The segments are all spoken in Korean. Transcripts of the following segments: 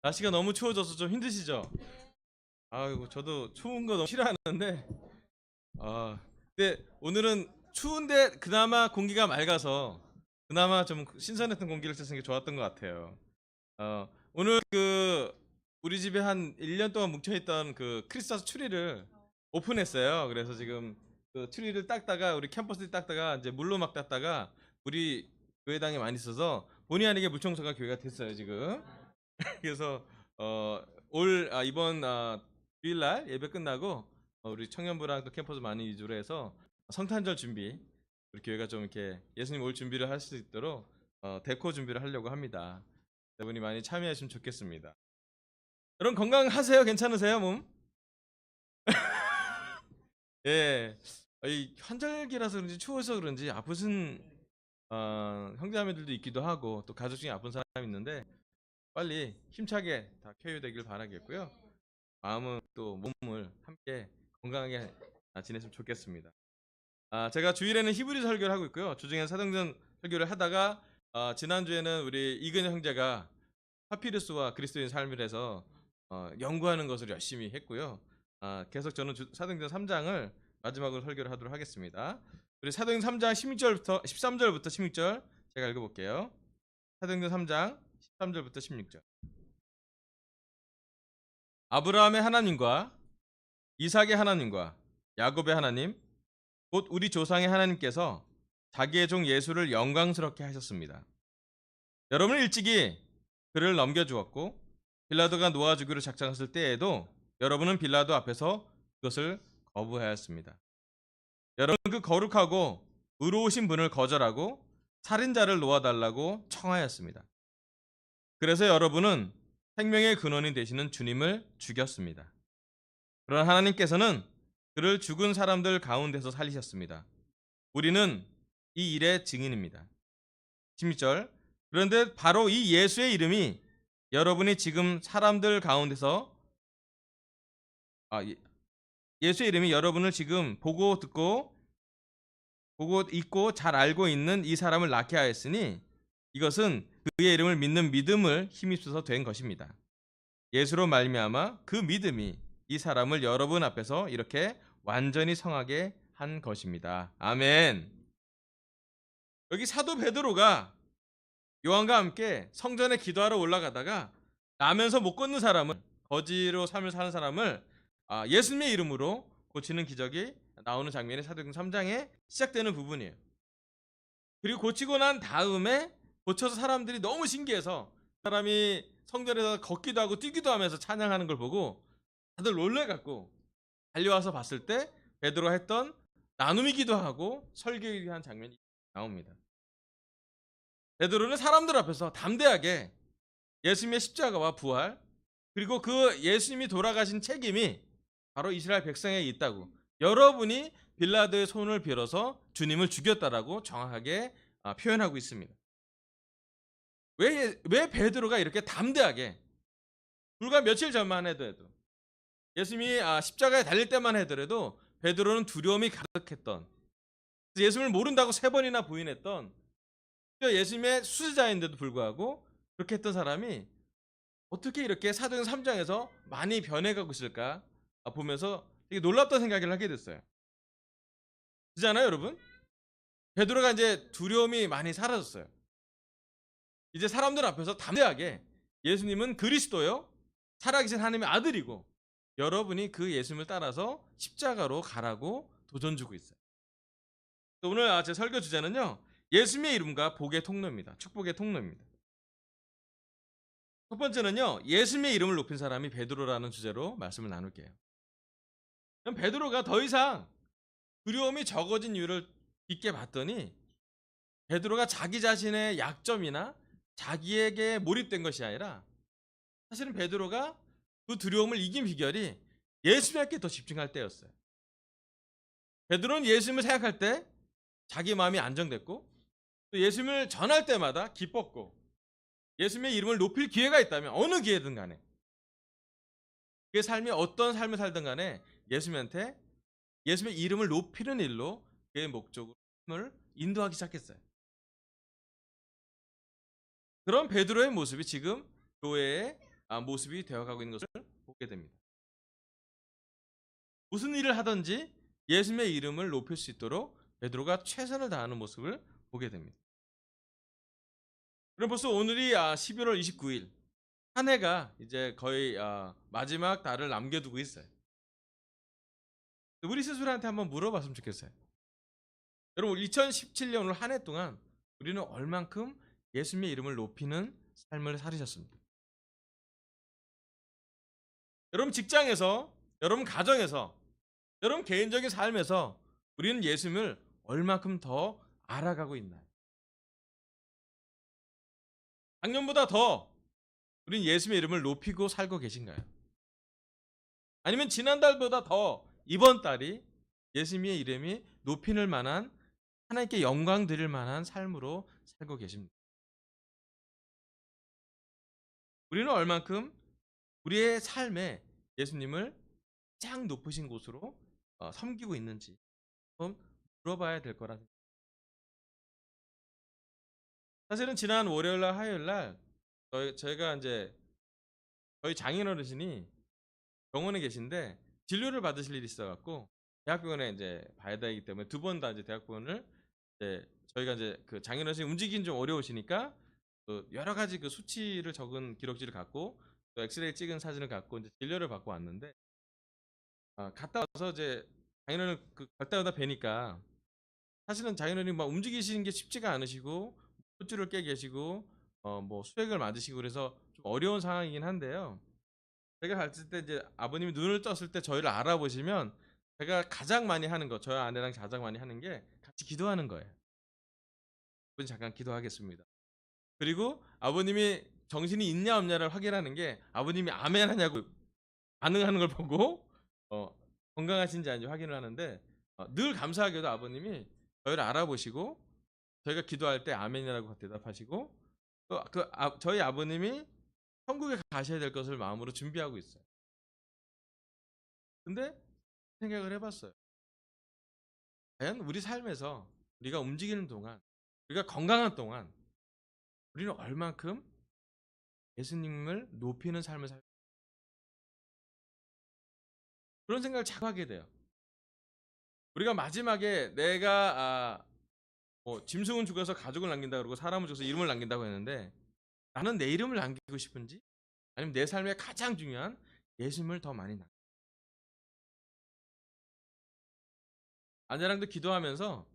날씨가 너무 추워져서 좀 힘드시죠? 아이고 저도 추운 거 너무 싫어하는데 근데 오늘은 추운데 그나마 공기가 맑아서 그나마 좀 신선했던 공기를 쓰는 게 좋았던 것 같아요. 오늘 우리 집에 한 1년 동안 묵혀있던 그 크리스마스 트리를 오픈했어요. 그래서 지금 그 트리를 닦다가 우리 캠퍼스를 닦다가 이제 물로 막 닦다가 물이 교회당에 많이 있어서 본의 아니게 물청소가 교회가 됐어요 지금. 그래서 이번 주일날 예배 끝나고 우리 청년부랑 또 캠퍼스 많이 위주로 해서 성탄절 준비 우리 교회가 좀 이렇게 예수님 올 준비를 할 수 있도록 데코 준비를 하려고 합니다. 여러분이 많이 참여하시면 좋겠습니다. 여러분 건강하세요? 괜찮으세요 몸? 예. 이 환절기라서 그런지 추워서 그런지 아프신 형제자매들도 있기도 하고 또 가족 중에 아픈 사람이 있는데 빨리 힘차게 다 쾌유되길 바라겠고요. 마음은 또 몸을 함께 건강하게 지냈으면 좋겠습니다. 제가 주일에는 히브리 설교를 하고 있고요. 주중엔 사도행전 설교를 하다가 지난주에는 우리 이근영 형제가 파피루스와 그리스도인 삶을 해서 연구하는 것을 열심히 했고요. 계속 저는 사도행전 3장을 마지막으로 설교를 하도록 하겠습니다. 우리 사도행전 3장 13절부터 16절 제가 읽어볼게요. 사도행전 3장 13절부터 16절. 아브라함의 하나님과 이삭의 하나님과 야곱의 하나님 곧 우리 조상의 하나님께서 자기의 종 예수를 영광스럽게 하셨습니다. 여러분은 일찍이 그를 넘겨주었고 빌라도가 놓아주기로 작정했을 때에도 여러분은 빌라도 앞에서 그것을 거부하였습니다. 여러분은 그 거룩하고 의로우신 분을 거절하고 살인자를 놓아달라고 청하였습니다. 그래서 여러분은 생명의 근원이 되시는 주님을 죽였습니다. 그러나 하나님께서는 그를 죽은 사람들 가운데서 살리셨습니다. 우리는 이 일의 증인입니다. 16절. 그런데 바로 이 예수의 이름이 여러분이 지금 사람들 가운데서 예수의 이름이 여러분을 지금 보고 있고 잘 알고 있는 이 사람을 낳게 하였으니 이것은 그의 이름을 믿는 믿음을 힘입어서 된 것입니다. 예수로 말미암아 그 믿음이 이 사람을 여러분 앞에서 이렇게 완전히 성하게 한 것입니다. 아멘. 여기 사도 베드로가 요한과 함께 성전에 기도하러 올라가다가 나면서 못 걷는 사람을 거지로 삶을 사는 사람을 예수님의 이름으로 고치는 기적이 나오는 장면이 사도행전 3장에 시작되는 부분이에요. 그리고 고치고 난 다음에 고쳐서 사람들이 너무 신기해서 사람이 성전에서 걷기도 하고 뛰기도 하면서 찬양하는 걸 보고 다들 놀래갖고 달려와서 봤을 때 베드로가 했던 나눔이기도 하고 설교이기도 한 장면이 나옵니다. 베드로는 사람들 앞에서 담대하게 예수님의 십자가와 부활 그리고 그 예수님이 돌아가신 책임이 바로 이스라엘 백성에 있다고 여러분이 빌라도의 손을 빌어서 주님을 죽였다라고 정확하게 표현하고 있습니다. 왜 베드로가 이렇게 담대하게 불과 며칠 전만 해도 예수님이 십자가에 달릴 때만 하더라도 베드로는 두려움이 가득했던 예수님을 모른다고 3번이나 부인했던 예수님의 수제자인데도 불구하고 그렇게 했던 사람이 어떻게 이렇게 사도행전 3장에서 많이 변해가고 있을까 보면서 되게 놀랍다는 생각을 하게 됐어요. 그렇잖아요 여러분? 베드로가 이제 두려움이 많이 사라졌어요. 이제 사람들 앞에서 담대하게 예수님은 그리스도요 살아계신 하나님의 아들이고 여러분이 그 예수님을 따라서 십자가로 가라고 도전 주고 있어요. 오늘 제 설교 주제는요 예수님의 이름과 복의 통로입니다. 축복의 통로입니다. 첫 번째는요 예수님의 이름을 높인 사람이 베드로라는 주제로 말씀을 나눌게요. 그럼 베드로가 더 이상 두려움이 적어진 이유를 깊게 봤더니 베드로가 자기 자신의 약점이나 자기에게 몰입된 것이 아니라 사실은 베드로가 그 두려움을 이긴 비결이 예수님께 더 집중할 때였어요. 베드로는 예수님을 생각할 때 자기 마음이 안정됐고 또 예수님을 전할 때마다 기뻤고 예수님의 이름을 높일 기회가 있다면 어느 기회든 간에 그의 삶이 어떤 삶을 살든 간에 예수님한테 예수님의 이름을 높이는 일로 그의 목적을 인도하기 시작했어요. 그런 베드로의 모습이 지금 교회에 모습이 되어가고 있는 것을 보게 됩니다. 무슨 일을 하든지 예수님의 이름을 높일 수 있도록 베드로가 최선을 다하는 모습을 보게 됩니다. 그럼 벌써 오늘이 11월 29일, 한 해가 이제 거의 마지막 달을 남겨두고 있어요. 우리 스스로한테 한번 물어봤으면 좋겠어요. 여러분, 2017년 한 해 동안 우리는 얼만큼 예수님의 이름을 높이는 삶을 살으셨습니까? 여러분 직장에서, 여러분 가정에서, 여러분 개인적인 삶에서 우리는 예수님을 얼만큼 더 알아가고 있나요? 작년보다 더 우리는 예수님의 이름을 높이고 살고 계신가요? 아니면 지난달보다 더 이번 달이 예수님의 이름이 높이는 만한, 하나님께 영광 드릴 만한 삶으로 살고 계십니까? 우리는 얼만큼 우리의 삶에 예수님을 가장 높으신 곳으로 섬기고 있는지 좀 물어봐야 될 거라 생각합니다. 사실은 지난 월요일날 화요일날 저희가 이제 저희 장인어르신이 병원에 계신데 진료를 받으실 일이 있어갖고 대학병원에 이제 봐야 되기 때문에 두 번 다 이제 대학병원을 이제 저희가 이제 그 장인어르신이 움직이긴 좀 어려우시니까 그 여러 가지 그 수치를 적은 기록지를 갖고 또 엑스레이 찍은 사진을 갖고 이제 진료를 받고 왔는데 갔다 와서 이제 장인어른 그 갔다 오다 뵈니까 사실은 장인어른이 막 움직이시는 게 쉽지가 않으시고 콧줄을 깨 계시고 뭐 수액을 맞으시고 그래서 좀 어려운 상황이긴 한데요. 제가 갔을 때 이제 아버님이 눈을 떴을 때 저희를 알아보시면 제가 가장 많이 하는 거, 저희 아내랑 가장 많이 하는 게 같이 기도하는 거예요. 아버님 잠깐 기도하겠습니다. 그리고 아버님이 정신이 있냐 없냐를 확인하는 게 아버님이 아멘 하냐고 반응하는 걸 보고 건강하신지 아닌지 확인을 하는데 늘 감사하게도 아버님이 저희를 알아보시고 저희가 기도할 때 아멘이라고 대답하시고 또 저희 아버님이 천국에 가셔야 될 것을 마음으로 준비하고 있어요. 근데 생각을 해봤어요. 과연 우리 삶에서 우리가 움직이는 동안, 우리가 건강한 동안 우리는 얼만큼 예수님을 높이는 삶을 살고 그런 생각을 자꾸 하게 돼요. 우리가 마지막에 내가 뭐 짐승은 죽어서 가족을 남긴다 그러고 사람은 죽어서 이름을 남긴다고 했는데 나는 내 이름을 남기고 싶은지 아니면 내 삶에 가장 중요한 예수님을 더 많이 아내랑도 기도하면서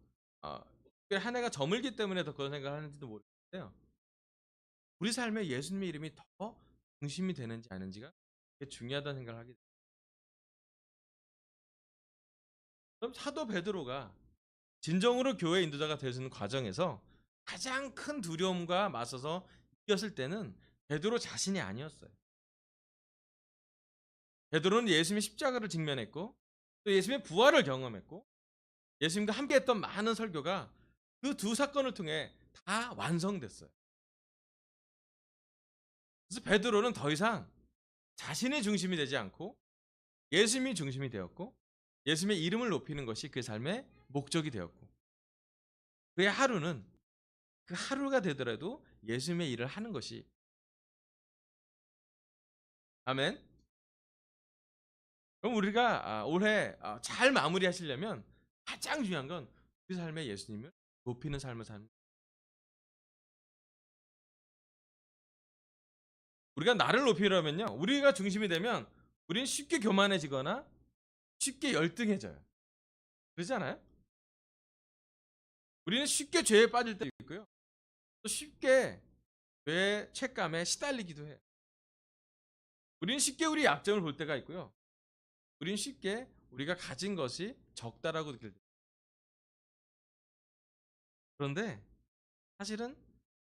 한 해가 저물기 때문에 더 그런 생각을 하는지도 모르겠는데요. 우리 삶에 예수님의 이름이 더 중심이 되는지 아닌지가 되게 중요하다는 생각을 하게 돼요. 그럼 사도 베드로가 진정으로 교회 인도자가 되는 과정에서 가장 큰 두려움과 맞서서 이겼을 때는 베드로 자신이 아니었어요. 베드로는 예수님의 십자가를 직면했고 또 예수님의 부활을 경험했고 예수님과 함께했던 많은 설교가 그 두 사건을 통해 다 완성됐어요. 그래서 베드로는 더 이상 자신의 중심이 되지 않고 예수님이 중심이 되었고 예수님의 이름을 높이는 것이 그의 삶의 목적이 되었고 그의 하루는 그 하루가 되더라도 예수님의 일을 하는 것이 아멘. 그럼 우리가 올해 잘 마무리하시려면 가장 중요한 건 우리 삶의 예수님을 높이는 삶을 사는 우리가 나를 높이려면요 우리가 중심이 되면 우리는 쉽게 교만해지거나 쉽게 열등해져요. 그렇지 않아요? 우리는 쉽게 죄에 빠질 때도 있고요 또 쉽게 죄의 책감에 시달리기도 해요. 우리는 쉽게 우리 약점을 볼 때가 있고요 우리는 쉽게 우리가 가진 것이 적다라고 느낄 때 그런데 사실은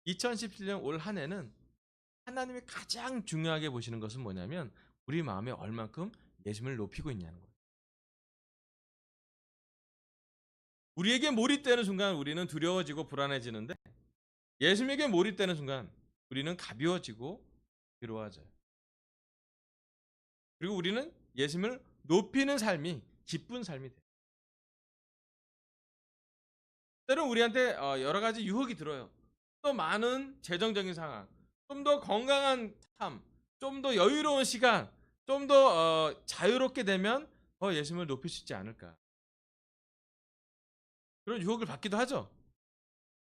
2017년 올 한 해는 하나님이 가장 중요하게 보시는 것은 뭐냐면 우리 마음에 얼만큼 예수님을 높이고 있냐는 거예요. 우리에게 몰입되는 순간 우리는 두려워지고 불안해지는데 예수님에게 몰입되는 순간 우리는 가벼워지고 괴로워져요. 그리고 우리는 예수님을 높이는 삶이 기쁜 삶이 돼요. 때로는 우리한테 여러 가지 유혹이 들어요. 또 많은 재정적인 상황, 좀 더 건강한 삶, 좀 더 여유로운 시간, 좀 더 자유롭게 되면 더 예수님을 높일 수 있지 않을까. 그런 유혹을 받기도 하죠.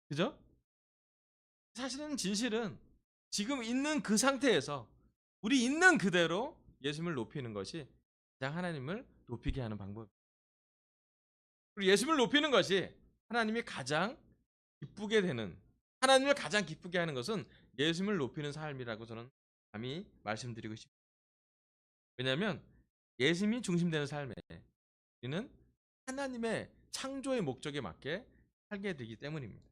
그죠? 사실은 진실은 지금 있는 그 상태에서 우리 있는 그대로 예수님을 높이는 것이 가장 하나님을 높이게 하는 방법. 그리고 예수님을 높이는 것이 하나님이 가장 기쁘게 되는, 하나님을 가장 기쁘게 하는 것은 예수님을 높이는 삶이라고 저는 감히 말씀드리고 싶습니다. 왜냐하면 예수님이 중심되는 삶에 우리는 하나님의 창조의 목적에 맞게 살게 되기 때문입니다.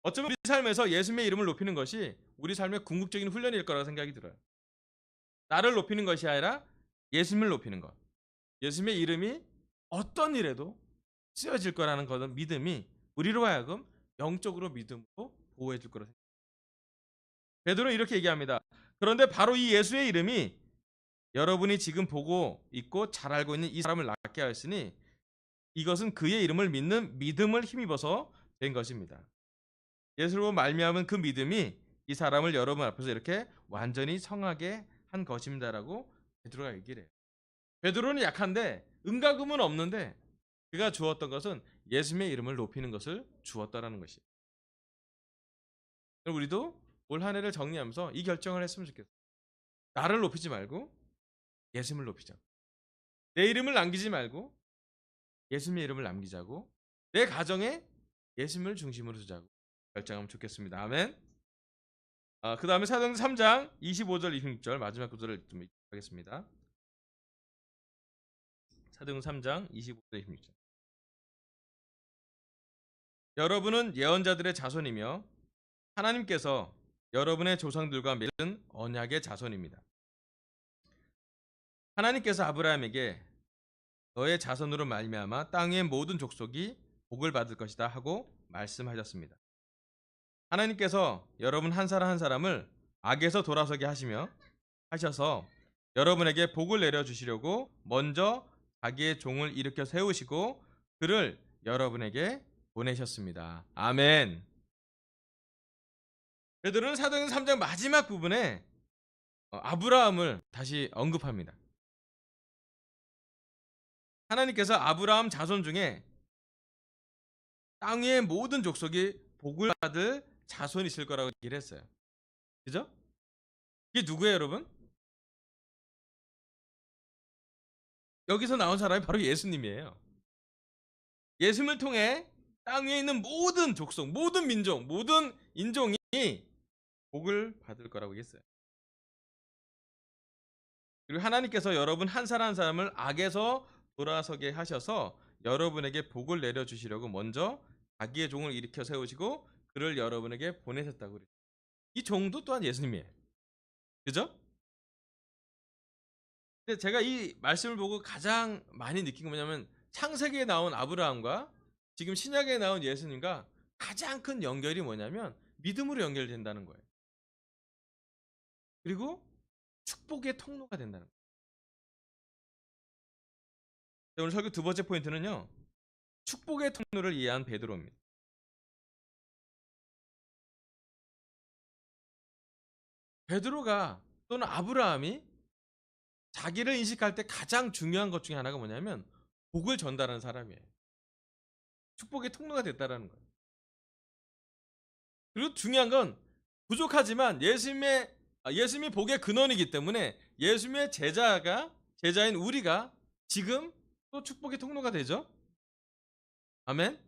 어쩌면 우리 삶에서 예수님의 이름을 높이는 것이 우리 삶의 궁극적인 훈련일 거라고 생각이 들어요. 나를 높이는 것이 아니라 예수님을 높이는 것. 예수님의 이름이 어떤 일에도 쓰여질 거라는 것은 믿음이 우리로 하여금 영적으로 믿음으로 보호해 줄 거라 생각합니다. 베드로는 이렇게 얘기합니다. 그런데 바로 이 예수의 이름이 여러분이 지금 보고 있고 잘 알고 있는 이 사람을 낫게 하였으니 이것은 그의 이름을 믿는 믿음을 힘입어서 된 것입니다. 예수로 말미암은 그 믿음이 이 사람을 여러분 앞에서 이렇게 완전히 성하게 한 것입니다라고 베드로가 얘기를 해요. 베드로는 약한데 은과금은 없는데 그가 주었던 것은 예수님의 이름을 높이는 것을 주었다라는 것이에요. 우리도 올 한 해를 정리하면서 이 결정을 했으면 좋겠어요. 나를 높이지 말고 예수님을 높이자. 내 이름을 남기지 말고 예수님의 이름을 남기자고, 내 가정에 예수님을 중심으로 두자고 결정하면 좋겠습니다. 아멘. 그 다음에 사도행전 3장 25절 26절 마지막 구절을 좀 하겠습니다. 사도행전 3장 25절 26절. 여러분은 예언자들의 자손이며 하나님께서 여러분의 조상들과 맺은 언약의 자손입니다. 하나님께서 아브라함에게 너의 자손으로 말미암아 땅의 모든 족속이 복을 받을 것이다 하고 말씀하셨습니다. 하나님께서 여러분 한 사람 한 사람을 악에서 돌아서게 하셔서 여러분에게 복을 내려 주시려고 먼저 자기의 종을 일으켜 세우시고 그를 여러분에게 보내셨습니다. 아멘. 베드로는 사도행전 3장 마지막 부분에 아브라함을 다시 언급합니다. 하나님께서 아브라함 자손 중에 땅 위의 모든 족속이 복을 받을 자손이 있을 거라고 얘기를 했어요. 그죠? 이게 누구예요, 여러분? 여기서 나온 사람이 바로 예수님이에요. 예수님을 통해 땅 위에 있는 모든 족속, 모든 민족, 모든 인종이 복을 받을 거라고 얘기했어요. 그리고 하나님께서 여러분 한 사람 한 사람을 악에서 돌아서게 하셔서 여러분에게 복을 내려주시려고 먼저 자기의 종을 일으켜 세우시고 그를 여러분에게 보내셨다고 그래요. 이 종도 또한 예수님이에요. 그죠? 근데 제가 이 말씀을 보고 가장 많이 느낀 건 뭐냐면 창세기에 나온 아브라함과 지금 신약에 나온 예수님과 가장 큰 연결이 뭐냐면 믿음으로 연결된다는 거예요. 그리고 축복의 통로가 된다는 거예요. 오늘 설교 두 번째 포인트는요. 축복의 통로를 이해한 베드로입니다. 베드로가 또는 아브라함이 자기를 인식할 때 가장 중요한 것 중에 하나가 뭐냐면 복을 전달하는 사람이에요. 축복의 통로가 됐다라는 거예요. 그리고 중요한 건 부족하지만 예수님이 복의 근원이기 때문에 예수님의 제자인 우리가 지금 또 축복의 통로가 되죠. 아멘.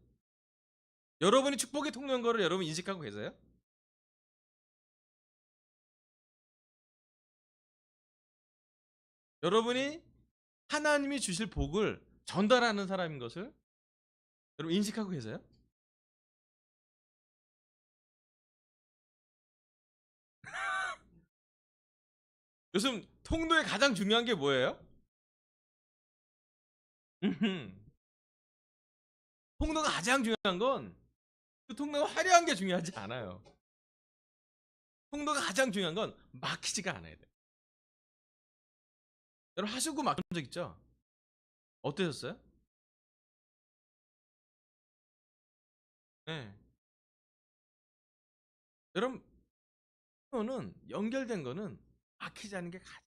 여러분이 축복의 통로인 거를 여러분 인식하고 계세요? 여러분이 하나님이 주실 복을 전달하는 사람인 것을 여러분 인식하고 계세요? 요즘 통로에 가장 중요한 게 뭐예요? 통로가 가장 중요한 건 그 통로가 화려한 게 중요하지 않아요. 통로가 가장 중요한 건 막히지가 않아야 돼. 여러분 하수구 막힌 적 있죠? 어떠셨어요? 네. 여러분 통로는 연결된 거는 막히지 않은 게 가장.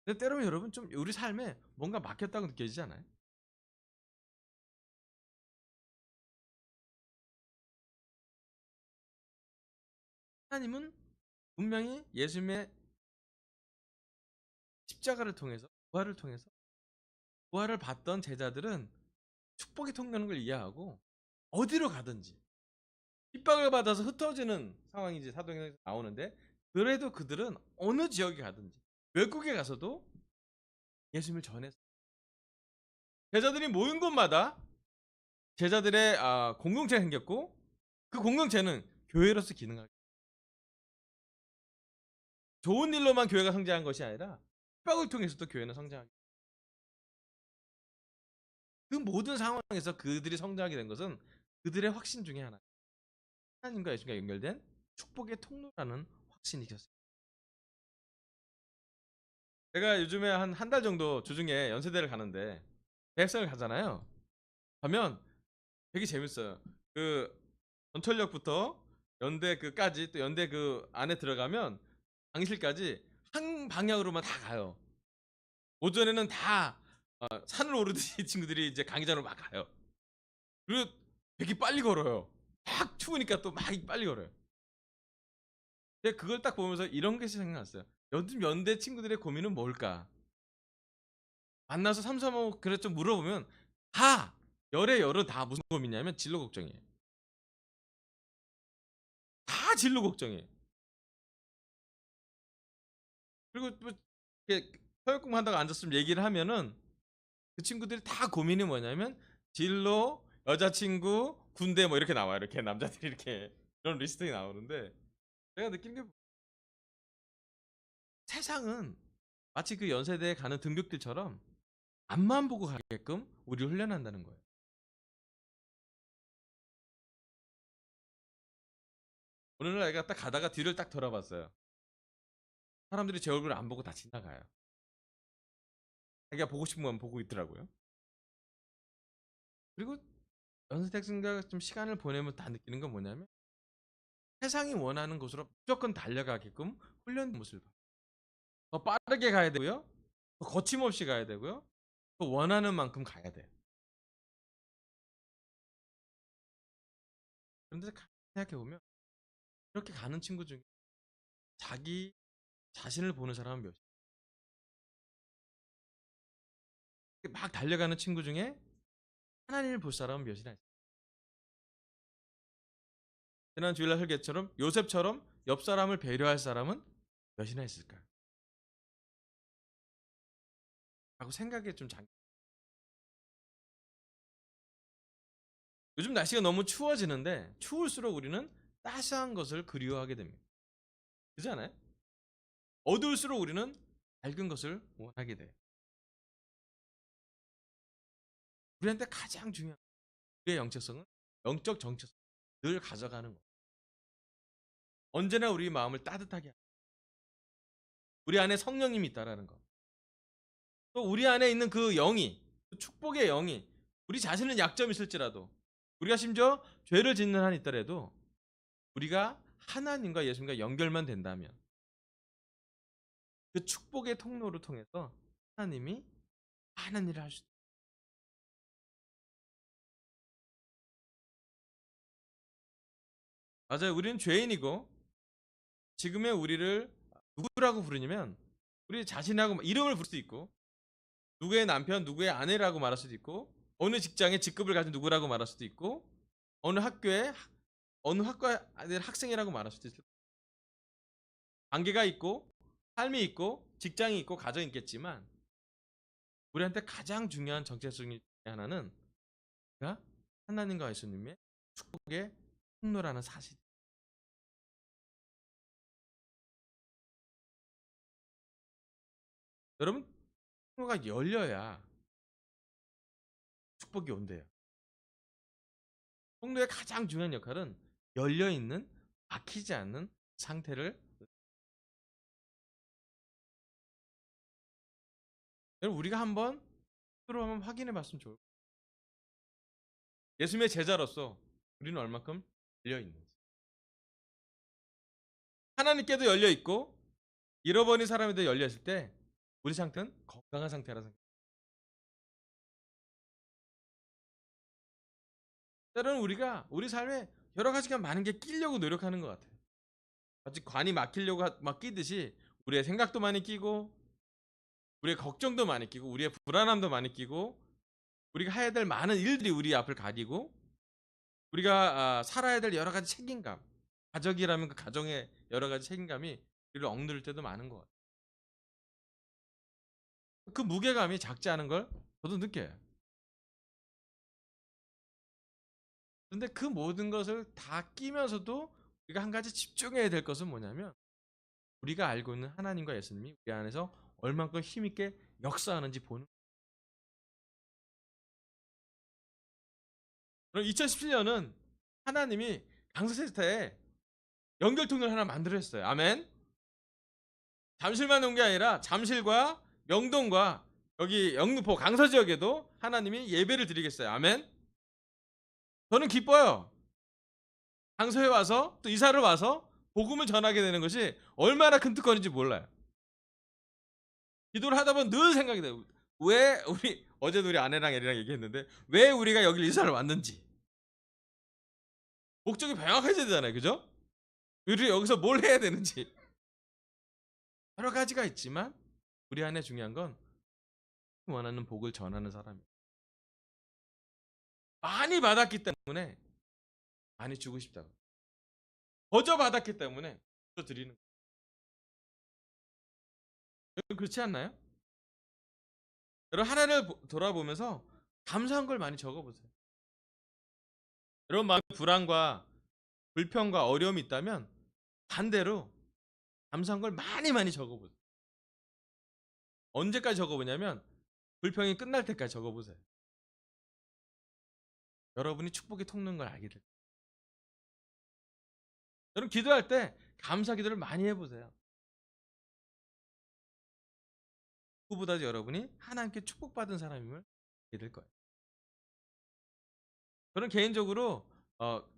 근데 때로는 여러분 좀 우리 삶에 뭔가 막혔다고 느껴지지 않아요? 하나님은 분명히 예수님의 십자가를 통해서 부활을 통해서 부활을 받던 제자들은 축복이 통하는 걸 이해하고 어디로 가든지 핍박을 받아서 흩어지는 상황이지 사도행전에서 나오는데 그래도 그들은 어느 지역에 가든지 외국에 가서도 예수님을 전했어요. 제자들이 모인 곳마다 제자들의 공동체가 생겼고 그 공동체는 교회로서 기능하고 좋은 일로만 교회가 성장한 것이 아니라 핍박을 통해서도 교회는 성장하게. 그 모든 상황에서 그들이 성장하게 된 것은 그들의 확신 중에 하나. 하나님과 예수님과 연결된 축복의 통로라는 확신이 있었어요. 제가 요즘에 한 달 정도 주중에 연세대를 가는데 대학생을 가잖아요. 가면 되게 재밌어요. 그 전철역부터 연대 그까지 또 연대 그 안에 들어가면 강의실까지 한 방향으로만 다 가요. 오전에는 다 산을 오르듯이 친구들이 이제 강의장으로 막 가요. 그리고 되게 빨리 걸어요. 막 추우니까 또 막 빨리 걸어요. 근데 그걸 딱 보면서 이런 게 생각났어요. 요즘 연대 친구들의 고민은 뭘까? 만나서 삼삼오오 그래 좀 물어보면 다 열에 열은 다 무슨 고민이냐면 진로 걱정이에요. 다 진로 걱정이에요. 그리고 뭐 이렇게 서역 공부한다고 앉았으면 얘기를 하면은 그 친구들이 다 고민이 뭐냐면 진로, 여자친구, 군대 뭐 이렇게 나와요. 이렇게 남자들이 이렇게 이런 리스트가 나오는데 제가 느낀 게 세상은 마치 그 연세대에 가는 등극들처럼 앞만 보고 가게끔 우리를 훈련한다는 거예요. 어느 날 애가 딱 가다가 뒤를 딱 돌아봤어요. 사람들이 제 얼굴을 안 보고 다 지나가요. 자기가 보고 싶은 건 보고 있더라고요. 그리고 연세대생과 좀 시간을 보내면 다 느끼는 건 뭐냐면 세상이 원하는 곳으로 무조건 달려가게끔 훈련된 모습을 봐요. 더 빠르게 가야 되고요. 더 거침없이 가야 되고요. 더 원하는 만큼 가야 돼요. 그런데 생각해보면 이렇게 가는 친구 중에 자기 자신을 보는 사람은 몇, 막 달려가는 친구 중에 하나님을 볼 사람은 몇이나 있어요. 지난 주일날 설교처럼 요셉처럼 옆 사람을 배려할 사람은 몇이나 있을까요? 라고 생각에 좀 요즘 날씨가 너무 추워지는데 추울수록 우리는 따스한 것을 그리워하게 됩니다. 그렇지 않아요? 어두울수록 우리는 밝은 것을 원하게 돼요. 우리한테 가장 중요한 우리의 영적성은 영적 정체성 늘 가져가는 것. 언제나 우리 마음을 따뜻하게 하는 우리 안에 성령님이 있다라는 것. 또 우리 안에 있는 그 영이 그 축복의 영이 우리 자신은 약점이 있을지라도 우리가 심지어 죄를 짓는 한이 있더라도 우리가 하나님과 예수님과 연결만 된다면 그 축복의 통로를 통해서 하나님이 많은 일을 할 수 있다. 맞아요. 우리는 죄인이고 지금의 우리를 누구라고 부르냐면 우리 자신하고 이름을 부를 수도 있고 누구의 남편, 누구의 아내라고 말할 수도 있고 어느 직장에 직급을 가진 누구라고 말할 수도 있고 어느 학교에 어느 학과의 학생이라고 말할 수도 있을 관계가 있고 삶이 있고 직장이 있고 가정이 있겠지만 우리한테 가장 중요한 정체성 중에 하나는 우리가 하나님과 예수님의 축복의 통로라는 사실. 여러분 통로가 열려야 축복이 온대요. 통로의 가장 중요한 역할은 열려 있는 막히지 않는 상태를 여러분 우리가 한번 스스로 한번 확인해 봤으면 좋을 거예요. 예수님의 제자로서 우리는 얼마큼 열려 있는지. 하나님께도 열려 있고 잃어버린 사람에도 열려 있을 때 우리 상태는 건강한 상태라 생각. 때로는 우리가 우리 삶에 여러 가지가 많은 게 끼려고 노력하는 것 같아요. 마치 관이 막히려고 막 끼듯이 우리의 생각도 많이 끼고 우리의 걱정도 많이 끼고 우리의 불안함도 많이 끼고 우리가 해야 될 많은 일들이 우리 앞을 가리고 우리가 살아야 될 여러 가지 책임감, 가족이라면 그 가정의 여러 가지 책임감이 우리를 억누를 때도 많은 것 같아요. 그 무게감이 작지 않은 걸 저도 느껴요. 그런데 그 모든 것을 다 끼면서도 우리가 한 가지 집중해야 될 것은 뭐냐면 우리가 알고 있는 하나님과 예수님이 우리 안에서 얼만큼 힘있게 역사하는지 보는. 그럼 2017년은 하나님이 강서센터에 연결통로를 하나 만들었어요. 아멘. 잠실만 온 게 아니라 잠실과 명동과 여기 영등포 강서 지역에도 하나님이 예배를 드리겠어요. 아멘. 저는 기뻐요. 강서에 와서 또 이사를 와서 복음을 전하게 되는 것이 얼마나 큰 특권인지 몰라요. 기도를 하다 보면 늘 생각이 돼요. 왜 우리 어제도 우리 아내랑 애리랑 얘기했는데 왜 우리가 여기 이사를 왔는지 목적이 명확해져야 되잖아요. 그죠? 우리 여기서 뭘 해야 되는지 여러 가지가 있지만 우리 안에 중요한 건 원하는 복을 전하는 사람이에요. 많이 받았기 때문에 많이 주고 싶다고. 거저 받았기 때문에 또 드리는 거예요. 그렇지 않나요? 여러분 하나를 돌아보면서 감사한 걸 많이 적어보세요. 여러분 마음에 불안과 불평과 어려움이 있다면 반대로 감사한 걸 많이 많이 적어보세요. 언제까지 적어보냐면 불평이 끝날 때까지 적어보세요. 여러분이 축복의 통로인 걸 알게 될 거예요. 여러분 기도할 때 감사 기도를 많이 해보세요. 그보다 여러분이 하나님께 축복받은 사람임을 알게 될 거예요. 저는 개인적으로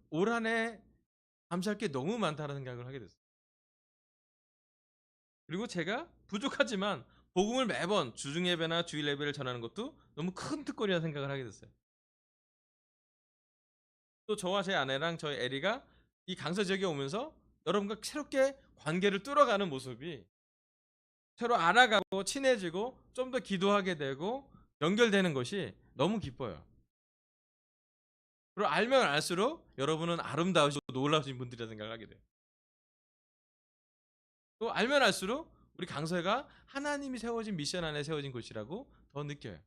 올 한 해 감사할 게 너무 많다는 생각을 하게 됐어요. 그리고 제가 부족하지만 복음을 매번 주중 예배나 주일 예배를 전하는 것도 너무 큰 특권이라는 생각을 하게 됐어요. 또 저와 제 아내랑 저희 에리가 이 강서 지역에 오면서 여러분과 새롭게 관계를 뚫어가는 모습이 서로 알아가고 친해지고 좀 더 기도하게 되고 연결되는 것이 너무 기뻐요. 그리고 알면 알수록 여러분은 아름다우시고 놀라우신 분들이라 생각하게 돼요. 또 알면 알수록 우리 강서가 하나님이 세워진 미션 안에 세워진 곳이라고 더 느껴요.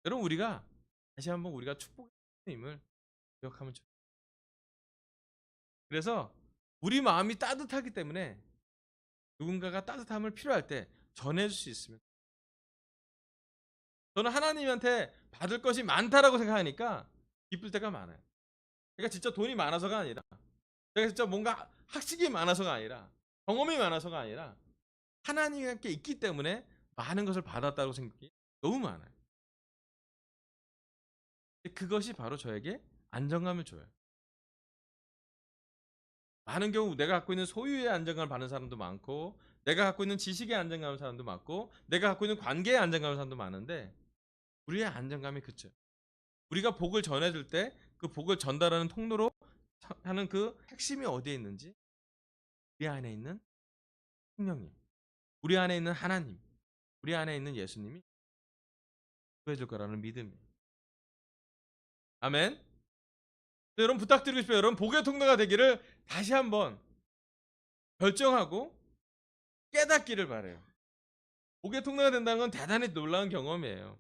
여러분 우리가 다시 한번 우리가 축복의 힘을 기억하면 좋아요. 그래서 우리 마음이 따뜻하기 때문에 누군가가 따뜻함을 필요할 때 전해줄 수 있으면 저는 하나님한테 받을 것이 많다라고 생각하니까 기쁠 때가 많아요. 그러니까 진짜 돈이 많아서가 아니라 제가 진짜 뭔가 학식이 많아서가 아니라 경험이 많아서가 아니라 하나님이 함께 있기 때문에 많은 것을 받았다고 생각이 너무 많아요. 그것이 바로 저에게 안정감을 줘요. 많은 경우 내가 갖고 있는 소유의 안정감을 받는 사람도 많고 내가 갖고 있는 지식의 안정감을 받는 사람도 많고 내가 갖고 있는 관계의 안정감을 받는 사람도 많은데 우리의 안정감이 그쵸. 우리가 복을 전해줄 때 그 복을 전달하는 통로로 하는 그 핵심이 어디에 있는지 우리 안에 있는 성령님, 우리 안에 있는 하나님, 우리 안에 있는 예수님이 구해줄 거라는 믿음이에요. 아멘. 여러분 부탁드리고 싶어요. 여러분 복의 통로가 되기를 다시 한번 결정하고 깨닫기를 바래요. 복의 통로가 된다는 건 대단히 놀라운 경험이에요.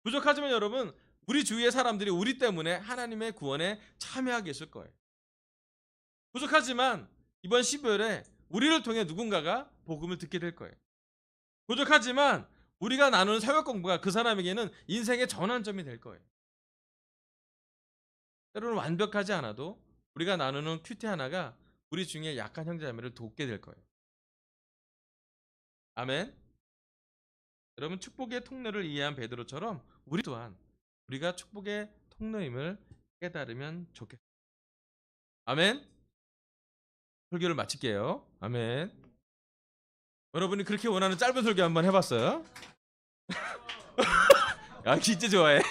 부족하지만 여러분 우리 주위의 사람들이 우리 때문에 하나님의 구원에 참여하게 있을 거예요. 부족하지만 이번 12월에 우리를 통해 누군가가 복음을 듣게 될 거예요. 부족하지만 우리가 나누는 사역 공부가 그 사람에게는 인생의 전환점이 될 거예요. 때로는 완벽하지 않아도 우리가 나누는 큐티 하나가 우리 중에 약한 형제자매를 돕게 될 거예요. 아멘. 여러분 축복의 통로를 이해한 베드로처럼 우리 또한 우리가 축복의 통로임을 깨달으면 좋겠습니다. 아멘. 설교를 마칠게요. 아멘. 여러분이 그렇게 원하는 짧은 설교 한번 해봤어요? 야 진짜 좋아해.